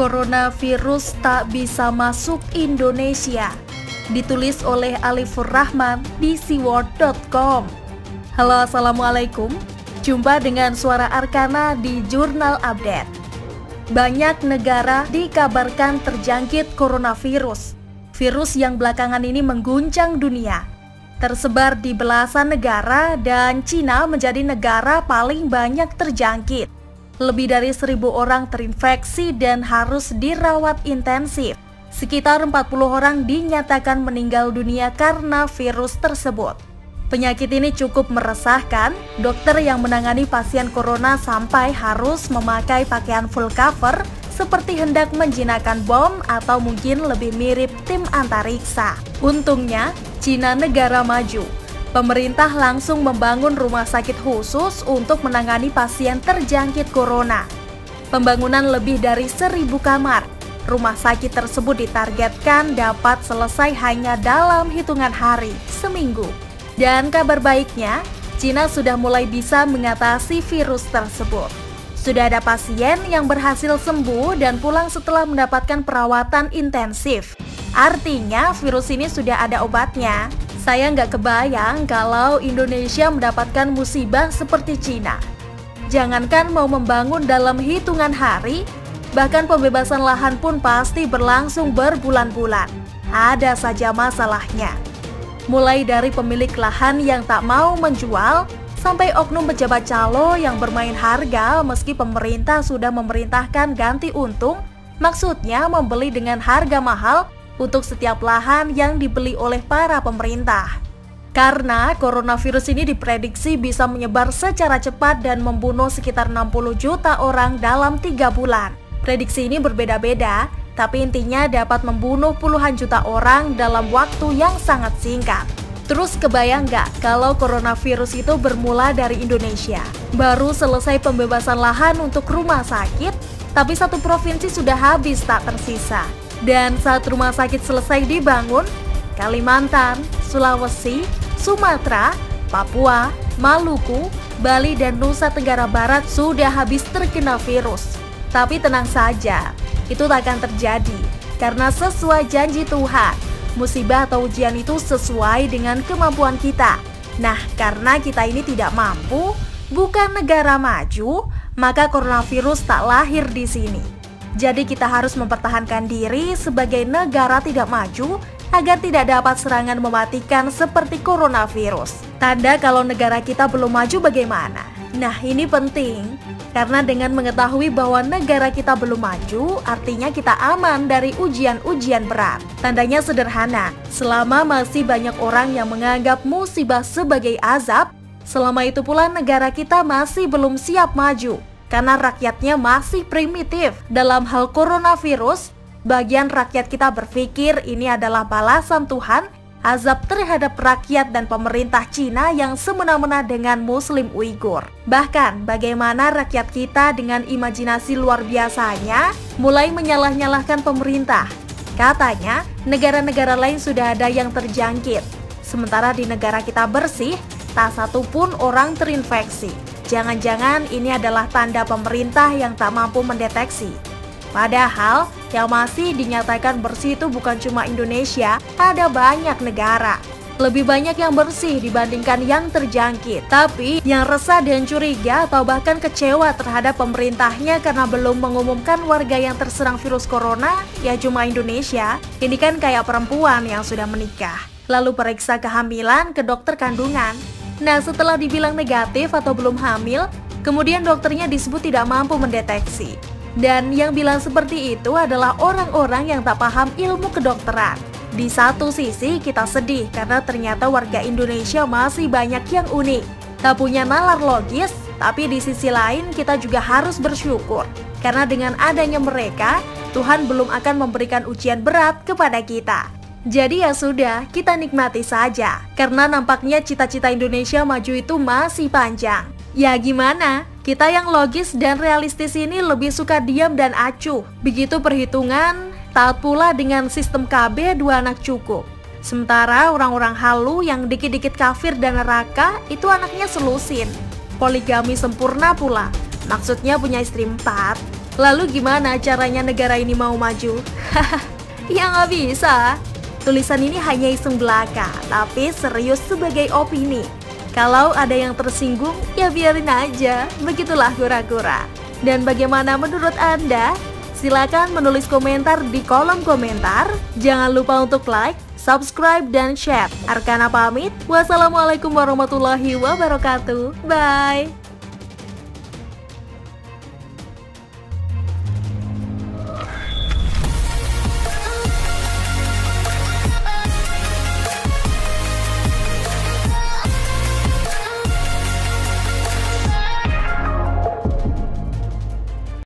Coronavirus tak bisa masuk Indonesia. Ditulis oleh Alifur Rahman di seaworld.com. Halo, assalamualaikum. Jumpa dengan suara Arkana di Jurnal Update. Banyak negara dikabarkan terjangkit coronavirus. Virus yang belakangan ini mengguncang dunia. Tersebar di belasan negara dan Cina menjadi negara paling banyak terjangkit. Lebih dari 1.000 orang terinfeksi dan harus dirawat intensif. Sekitar 40 orang dinyatakan meninggal dunia karena virus tersebut. Penyakit ini cukup meresahkan. Dokter yang menangani pasien corona sampai harus memakai pakaian full cover seperti hendak menjinakkan bom atau mungkin lebih mirip tim antariksa. Untungnya, Cina negara maju. Pemerintah langsung membangun rumah sakit khusus untuk menangani pasien terjangkit corona. Pembangunan lebih dari 1.000 kamar. Rumah sakit tersebut ditargetkan dapat selesai hanya dalam hitungan hari, seminggu. Dan kabar baiknya, Cina sudah mulai bisa mengatasi virus tersebut. Sudah ada pasien yang berhasil sembuh dan pulang setelah mendapatkan perawatan intensif. Artinya virus ini sudah ada obatnya. Saya nggak kebayang kalau Indonesia mendapatkan musibah seperti Cina. Jangankan mau membangun dalam hitungan hari, bahkan pembebasan lahan pun pasti berlangsung berbulan-bulan. Ada saja masalahnya. Mulai dari pemilik lahan yang tak mau menjual, sampai oknum pejabat calo yang bermain harga meski pemerintah sudah memerintahkan ganti untung, maksudnya membeli dengan harga mahal untuk setiap lahan yang dibeli oleh para pemerintah. Karena coronavirus ini diprediksi bisa menyebar secara cepat dan membunuh sekitar 60 juta orang dalam 3 bulan. Prediksi ini berbeda-beda, tapi intinya dapat membunuh puluhan juta orang dalam waktu yang sangat singkat. Terus kebayang nggak kalau coronavirus itu bermula dari Indonesia? Baru selesai pembebasan lahan untuk rumah sakit, tapi satu provinsi sudah habis tak tersisa. Dan saat rumah sakit selesai dibangun, Kalimantan, Sulawesi, Sumatera, Papua, Maluku, Bali, dan Nusa Tenggara Barat sudah habis terkena virus. Tapi tenang saja, itu tak akan terjadi karena sesuai janji Tuhan, musibah atau ujian itu sesuai dengan kemampuan kita. Nah, karena kita ini tidak mampu, bukan negara maju, maka coronavirus tak lahir di sini. Jadi kita harus mempertahankan diri sebagai negara tidak maju agar tidak dapat serangan mematikan seperti coronavirus. Tanda kalau negara kita belum maju bagaimana? Nah, ini penting. Karena dengan mengetahui bahwa negara kita belum maju, artinya kita aman dari ujian-ujian berat. Tandanya sederhana, selama masih banyak orang yang menganggap musibah sebagai azab, selama itu pula negara kita masih belum siap maju. Karena rakyatnya masih primitif. Dalam hal coronavirus, bagian rakyat kita berpikir ini adalah balasan Tuhan azab terhadap rakyat dan pemerintah Cina yang semena-mena dengan Muslim Uighur. Bahkan bagaimana rakyat kita dengan imajinasi luar biasanya mulai menyalah-nyalahkan pemerintah. Katanya negara-negara lain sudah ada yang terjangkit, sementara di negara kita bersih, tak satu pun orang terinfeksi. Jangan-jangan ini adalah tanda pemerintah yang tak mampu mendeteksi. Padahal yang masih dinyatakan bersih itu bukan cuma Indonesia, ada banyak negara. Lebih banyak yang bersih dibandingkan yang terjangkit. Tapi yang resah dan curiga atau bahkan kecewa terhadap pemerintahnya karena belum mengumumkan warga yang terserang virus corona, ya cuma Indonesia. Ini kan kayak perempuan yang sudah menikah, lalu periksa kehamilan ke dokter kandungan. Nah, setelah dibilang negatif atau belum hamil, kemudian dokternya disebut tidak mampu mendeteksi. Dan yang bilang seperti itu adalah orang-orang yang tak paham ilmu kedokteran. Di satu sisi kita sedih karena ternyata warga Indonesia masih banyak yang unik, tak punya nalar logis, tapi di sisi lain kita juga harus bersyukur. Karena dengan adanya mereka, Tuhan belum akan memberikan ujian berat kepada kita. Jadi ya sudah, kita nikmati saja. Karena nampaknya cita-cita Indonesia maju itu masih panjang. Ya gimana? Kita yang logis dan realistis ini lebih suka diam dan acuh. Begitu perhitungan, taat pula dengan sistem KB 2 anak cukup. Sementara orang-orang halu yang dikit-dikit kafir dan neraka itu anaknya selusin. Poligami sempurna pula. Maksudnya punya istri 4. Lalu gimana caranya negara ini mau maju? Ya nggak bisa. Tulisan ini hanya iseng belaka, tapi serius sebagai opini. Kalau ada yang tersinggung, ya biarin aja. Begitulah kura-kura. Dan bagaimana menurut Anda? Silakan menulis komentar di kolom komentar. Jangan lupa untuk like, subscribe, dan share. Arkana pamit. Wassalamualaikum warahmatullahi wabarakatuh. Bye.